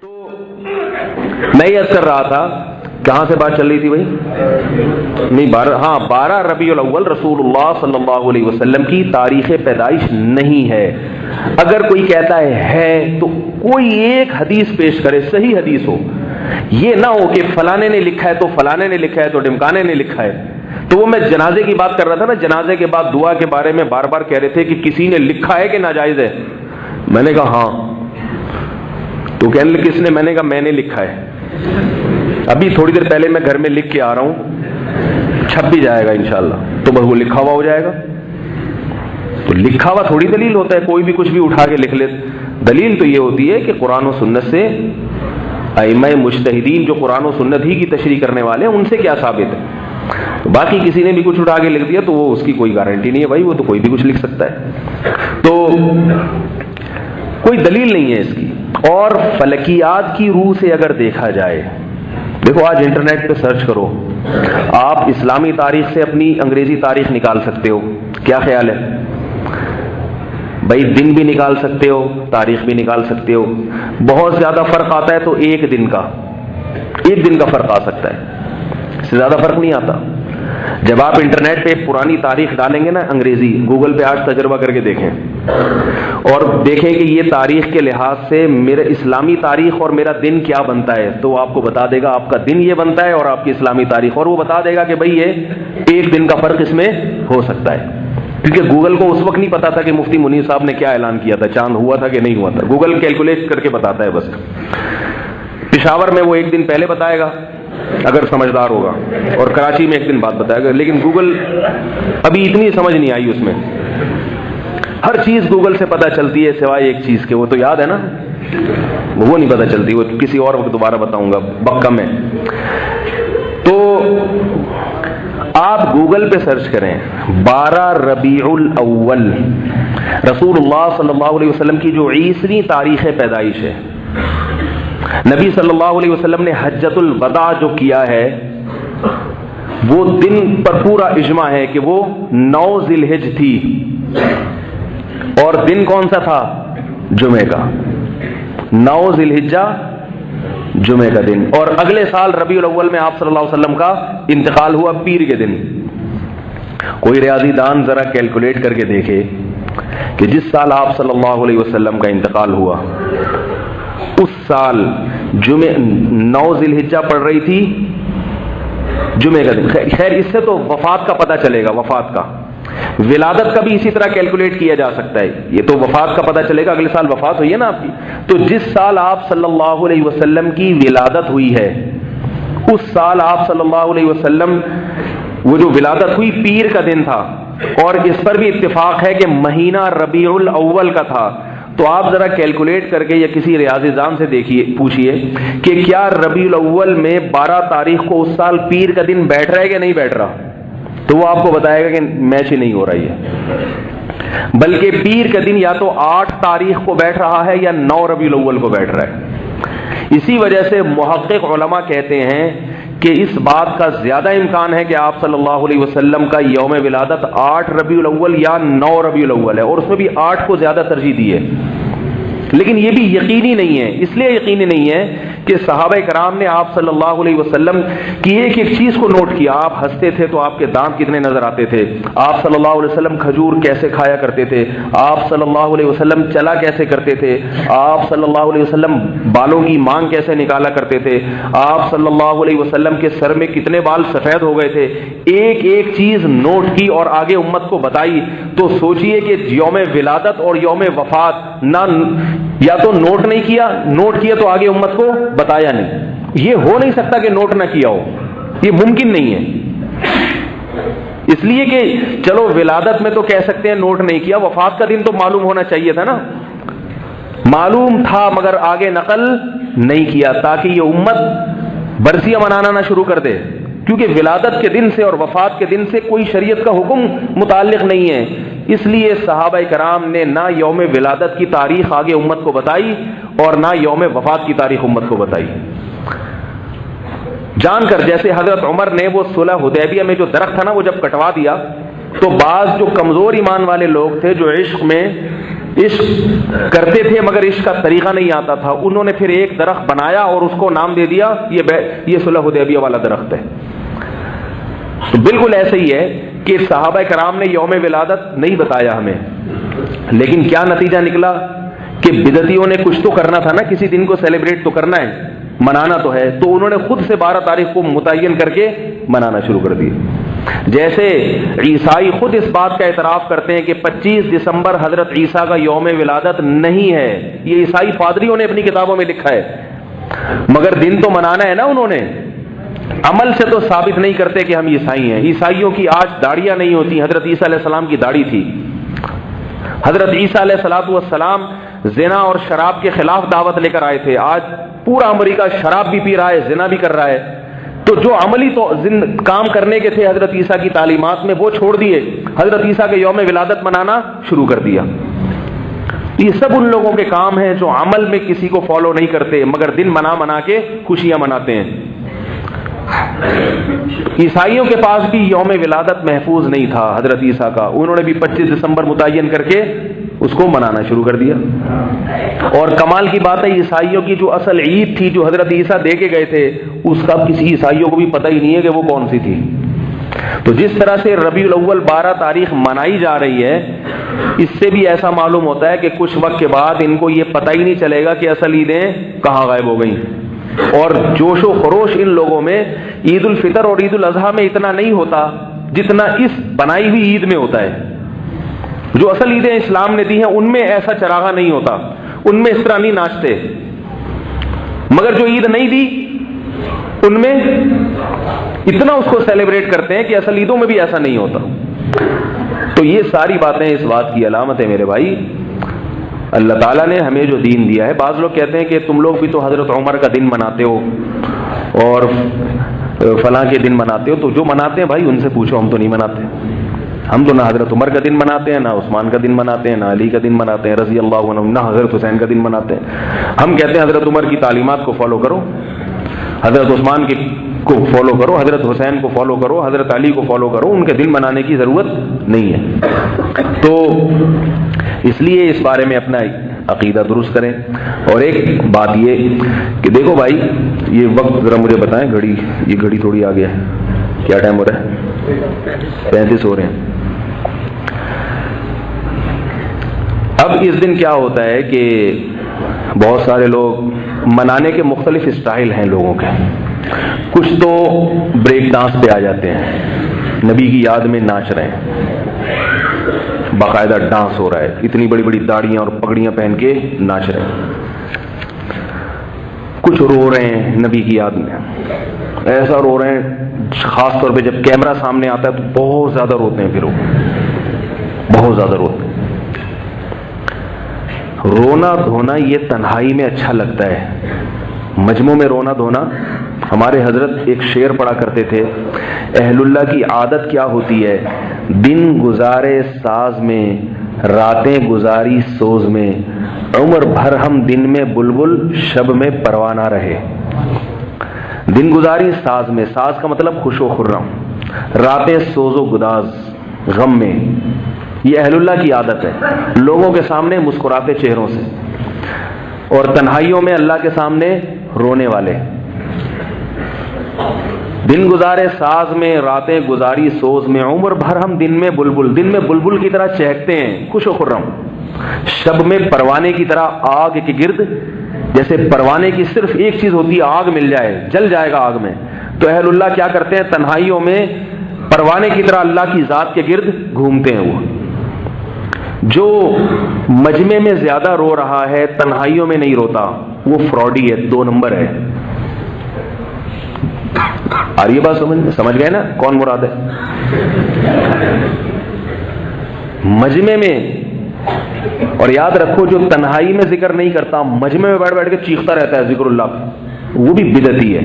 تو میں یہ عرض کر رہا تھا، کہاں سے بات چل رہی تھی بھائی؟ نہیں 12 ربیع الاول رسول اللہ صلی اللہ علیہ وسلم کی تاریخ پیدائش نہیں ہے۔ اگر کوئی کہتا ہے تو کوئی ایک حدیث پیش کرے، صحیح حدیث ہو، یہ نہ ہو کہ فلانے نے لکھا ہے تو فلانے نے لکھا ہے تو ڈمکانے نے لکھا ہے۔ تو وہ میں جنازے کی بات کر رہا تھا نا، جنازے کے بعد دعا کے بارے میں بار بار کہہ رہے تھے کہ کسی نے لکھا ہے کہ ناجائز ہے؟ میں نے کہا ہاں، تو کہنے لگے کس نے؟ میں نے کہا میں نے لکھا ہے، ابھی تھوڑی دیر پہلے میں گھر میں لکھ کے آ رہا ہوں، چھپ بھی جائے گا انشاءاللہ، تو بس وہ لکھا ہوا ہو جائے گا۔ تو لکھا ہوا تھوڑی دلیل ہوتا ہے، کوئی بھی کچھ بھی اٹھا کے لکھ لے۔ دلیل تو یہ ہوتی ہے کہ قرآن و سنت سے ائمہ مجتہدین جو قرآن و سنت ہی کی تشریح کرنے والے ہیں ان سے کیا ثابت ہے۔ باقی کسی نے بھی کچھ اٹھا کے لکھ دیا تو وہ اس کی کوئی گارنٹی نہیں ہے بھائی، وہ تو کوئی بھی کچھ لکھ سکتا ہے، تو کوئی دلیل نہیں ہے اس کی۔ اور فلکیات کی روح سے اگر دیکھا جائے، دیکھو آج انٹرنیٹ پہ سرچ کرو، آپ اسلامی تاریخ سے اپنی انگریزی تاریخ نکال سکتے ہو، کیا خیال ہے بھائی؟ دن بھی نکال سکتے ہو، تاریخ بھی نکال سکتے ہو۔ بہت زیادہ فرق آتا ہے تو ایک دن کا فرق آ سکتا ہے، اس سے زیادہ فرق نہیں آتا۔ جب آپ انٹرنیٹ پہ پرانی تاریخ ڈالیں گے نا انگریزی، گوگل پہ آج تجربہ کر کے دیکھیں اور دیکھیں کہ یہ تاریخ کے لحاظ سے میرا اسلامی تاریخ اور میرا دن کیا بنتا ہے، تو آپ کو بتا دے گا آپ کا دن یہ بنتا ہے اور آپ کی اسلامی تاریخ، اور وہ بتا دے گا کہ بھئی یہ ایک دن کا فرق اس میں ہو سکتا ہے۔ کیونکہ گوگل کو اس وقت نہیں پتا تھا کہ مفتی منیر صاحب نے کیا اعلان کیا تھا، چاند ہوا تھا کہ نہیں ہوا تھا، گوگل کیلکولیٹ کر کے بتاتا ہے بس۔ پشاور میں وہ ایک دن پہلے بتائے گا اگر سمجھدار ہوگا، اور کراچی میں ایک دن بعد بتائے گا، لیکن گوگل ابھی اتنی سمجھ نہیں آئی اس میں، ہر چیز گوگل سے پتہ چلتی ہے سوائے ایک چیز کے، وہ تو یاد ہے نا، وہ نہیں پتہ چلتی، وہ کسی اور وقت دوبارہ بتاؤں گا، بکم ہے۔ تو آپ گوگل پہ سرچ کریں 12 ربیع الاول رسول اللہ صلی اللہ علیہ وسلم کی جو عیسوی تاریخ پیدائش ہے، نبی صلی اللہ علیہ وسلم نے حجۃ الوداع جو کیا ہے وہ دن پر پورا اجماع ہے کہ وہ 9 ذی الحجہ تھی، اور دن کون سا تھا؟ جمعے کا، 9 ذی الحجہ جمعے کا دن، اور اگلے سال ربیع الاول میں آپ صلی اللہ علیہ وسلم کا انتقال ہوا پیر کے دن۔ کوئی ریاضی دان ذرا کیلکولیٹ کر کے دیکھے کہ جس سال آپ صلی اللہ علیہ وسلم کا انتقال ہوا اس سال 9 ذی الحجہ پڑ رہی تھی، جمعے کا دن۔ خیر اس سے تو وفات کا پتہ چلے گا، وفات کا، ولادت کا بھی اسی طرح کیلکولیٹ کیا جا سکتا ہے، یہ تو وفات کا پتہ چلے گا، اگلے سال وفات ہوئی ہے نا آپ کی، تو جس سال آپ صلی اللہ علیہ وسلم کی ولادت ہوئی ہے اس سال آپ صلی اللہ علیہ وسلم وہ جو ولادت ہوئی پیر کا دن تھا، اور اس پر بھی اتفاق ہے کہ مہینہ ربیع الاول کا تھا۔ تو آپ ذرا کیلکولیٹ کر کے یا کسی ریاضی دان سے دیکھیے، پوچھئے کہ کیا ربیع الاول میں 12 تاریخ کو اس سال پیر کا دن بیٹھ رہا ہے کہ نہیں بیٹھ رہا؟ تو وہ آپ کو بتائے گا کہ میچ ہی نہیں ہو رہی ہے، بلکہ پیر کا دن یا تو 8 تاریخ کو بیٹھ رہا ہے یا 9 ربیع الاول کو بیٹھ رہا ہے۔ اسی وجہ سے محقق علماء کہتے ہیں کہ اس بات کا زیادہ امکان ہے کہ آپ صلی اللہ علیہ وسلم کا یوم ولادت 8 ربیع الاول یا 9 ربیع الاول ہے، اور اس میں بھی 8 کو زیادہ ترجیح دی ہے، لیکن یہ بھی یقینی نہیں ہے۔ اس لیے یقینی نہیں ہے کہ صحابہ کرام نے آپ صلی اللہ علیہ وسلم کی ایک ایک چیز کو نوٹ کیا۔ آپ ہنستے تھے تو آپ کے دانت کتنے نظر آتے تھے، آپ صلی اللہ علیہ وسلم کھجور کیسے کھایا کرتے تھے، آپ صلی اللہ علیہ وسلم چلا کیسے کرتے تھے، آپ صلی اللہ علیہ وسلم بالوں کی مانگ کیسے نکالا کرتے تھے، آپ صلی اللہ علیہ وسلم کے سر میں کتنے بال سفید ہو گئے تھے، ایک ایک چیز نوٹ کی اور آگے امت کو بتائی۔ تو سوچئے کہ یوم ولادت اور یوم وفات نہ یا تو نوٹ نہیں کیا، نوٹ کیا تو آگے امت کو بتایا نہیں، یہ ہو نہیں سکتا کہ نوٹ نہ کیا ہو، یہ ممکن نہیں ہے۔ اس لیے کہ چلو ولادت میں تو کہہ سکتے ہیں نوٹ نہیں کیا، وفات کا دن تو معلوم ہونا چاہیے تھا نا، معلوم تھا مگر آگے نقل نہیں کیا تاکہ یہ امت برسیاں منانا نہ شروع کر دے، کیونکہ ولادت کے دن سے اور وفات کے دن سے کوئی شریعت کا حکم متعلق نہیں ہے۔ اس لیے صحابہ کرام نے نہ یوم ولادت کی تاریخ آگے امت کو بتائی اور نہ یوم وفات کی تاریخ امت کو بتائی، جان کر جیسے حضرت عمر نے وہ صلح حدیبیہ میں جو درخت تھا نا وہ جب کٹوا دیا تو بعض جو کمزور ایمان والے لوگ تھے جو عشق میں عشق کرتے تھے مگر عشق کا طریقہ نہیں آتا تھا. انہوں نے پھر ایک درخت بنایا اور اس کو نام دے دیا یہ صلح حدیبیہ والا درخت ہے. تو بالکل ایسے ہی ہے کہ صحابہ کرام نے یوم ولادت نہیں بتایا ہمیں، لیکن کیا نتیجہ نکلا کہ بدعتیوں نے کچھ تو کرنا تھا نا، کسی دن کو سیلیبریٹ تو کرنا ہے، منانا تو ہے، تو انہوں نے خود سے 12 تاریخ کو متعین کر کے منانا شروع کر دیا. جیسے عیسائی خود اس بات کا اعتراف کرتے ہیں کہ 25 دسمبر حضرت عیسیٰ کا یوم ولادت نہیں ہے، یہ عیسائی پادریوں نے اپنی کتابوں میں لکھا ہے، مگر دن تو منانا ہے نا. انہوں نے عمل سے تو ثابت نہیں کرتے کہ ہم عیسائی ہیں. عیسائیوں کی آج داڑیاں نہیں ہوتی، حضرت عیسیٰ علیہ السلام کی داڑھی تھی. حضرت عیسیٰ علیہ السلام زنا اور شراب کے خلاف دعوت لے کر آئے تھے. آج پورا امریکہ شراب بھی پی رہا ہے، زنا بھی کر رہا ہے. تو جو عملی تو کام کرنے کے تھے حضرت عیسیٰ کی تعلیمات میں وہ چھوڑ دیے، حضرت عیسیٰ کے یوم ولادت منانا شروع کر دیا. یہ سب ان لوگوں کے کام ہیں جو عمل میں کسی کو فالو نہیں کرتے مگر دن منا کے خوشیاں مناتے ہیں. عیسائیوں کے پاس بھی یوم ولادت محفوظ نہیں تھا حضرت عیسیٰ کا، انہوں نے بھی 25 دسمبر متعین کر کے اس کو منانا شروع کر دیا. اور کمال کی بات ہے عیسائیوں کی جو اصل عید تھی جو حضرت عیسیٰ دے کے گئے تھے اس کا کسی عیسائیوں کو بھی پتہ ہی نہیں ہے کہ وہ کون سی تھی. تو جس طرح سے ربیع الاول 12 تاریخ منائی جا رہی ہے، اس سے بھی ایسا معلوم ہوتا ہے کہ کچھ وقت کے بعد ان کو یہ پتہ ہی نہیں چلے گا کہ اصل عیدیں کہاں غائب ہو گئیں. اور جوش و خروش ان لوگوں میں عید الفطر اور عید الاضحیٰ میں اتنا نہیں ہوتا جتنا اس بنائی ہوئی عید میں ہوتا ہے. جو اصل عیدیں اسلام نے دی ہیں ان میں ایسا چراغا نہیں ہوتا، ان میں اس طرح نہیں ناچتے. مگر جو عید نہیں دی ان میں اتنا اس کو سیلیبریٹ کرتے ہیں کہ اصل عیدوں میں بھی ایسا نہیں ہوتا. تو یہ ساری باتیں اس بات کی علامت ہے میرے بھائی، اللہ تعالیٰ نے ہمیں جو دین دیا ہے. بعض لوگ کہتے ہیں کہ تم لوگ بھی تو حضرت عمر کا دن مناتے ہو اور فلاں کے دن مناتے ہو. تو جو مناتے ہیں بھائی ان سے پوچھو، ہم تو نہیں مناتے. ہم تو نہ حضرت عمر کا دن مناتے ہیں، نہ عثمان کا دن مناتے ہیں، نہ علی کا دن مناتے ہیں رضی اللہ عنہ، نہ حضرت حسین کا دن مناتے ہیں. ہم کہتے ہیں حضرت عمر کی تعلیمات کو فالو کرو، حضرت عثمان کو فالو کرو، حضرت حسین کو فالو کرو، حضرت علی کو فالو کرو، ان کے دن منانے کی ضرورت نہیں ہے. تو اس لیے اس بارے میں اپنا عقیدہ درست کریں. اور ایک بات یہ کہ دیکھو بھائی، یہ وقت ذرا مجھے بتائیں، یہ گھڑی تھوڑی آ گیا ہے، کیا ٹائم ہو رہا ہے؟ 35 ہو رہے ہیں. اب اس دن کیا ہوتا ہے کہ بہت سارے لوگ منانے کے مختلف اسٹائل ہیں لوگوں کے. کچھ تو بریک ڈانس پہ آ جاتے ہیں، نبی کی یاد میں ناچ رہے ہیں، باقاعدہ ڈانس ہو رہا ہے، اتنی بڑی بڑی داڑیاں اور پگڑیاں پہن کے ناچ رہے ہیں. کچھ رو رہے ہیں نبی کی یاد میں، ایسا رو رہے ہیں خاص طور پہ جب کیمرہ سامنے آتا ہے تو بہت زیادہ روتے ہیں، پھر وہ بہت زیادہ روتے ہیں. رونا دھونا یہ تنہائی میں اچھا لگتا ہے، مجمع میں رونا دھونا. ہمارے حضرت ایک شعر پڑھا کرتے تھے، اہل اللہ کی عادت کیا ہوتی ہے، دن گزارے ساز میں راتیں گزاری سوز میں، عمر بھر ہم دن میں بلبل شب میں پروانہ رہے. دن گزاری ساز میں، ساز کا مطلب خوش و خرم، راتیں سوز و گداز غم میں. یہ اہل اللہ کی عادت ہے، لوگوں کے سامنے مسکراتے چہروں سے اور تنہائیوں میں اللہ کے سامنے رونے والے. دن گزارے ساز میں راتیں گزاری سوز میں، عمر بھر ہم دن میں بلبل کی طرح چہکتے ہیں خوش و خرم، شب میں پروانے کی طرح آگ کے گرد. جیسے پروانے کی صرف ایک چیز ہوتی ہے، آگ مل جائے جل جائے گا آگ میں. تو اہل اللہ کیا کرتے ہیں، تنہائیوں میں پروانے کی طرح اللہ کی ذات کے گرد گھومتے ہیں. وہ جو مجمع میں زیادہ رو رہا ہے تنہائیوں میں نہیں روتا، وہ فراڈی ہے، 2 نمبر ہے. آ رہی ہے بات سمجھ گئے نا کون مراد ہے؟ مجمع میں. اور یاد رکھو جو تنہائی میں ذکر نہیں کرتا، مجمع میں بیٹھ کے چیختا رہتا ہے ذکر اللہ، وہ بھی بدعتی ہے.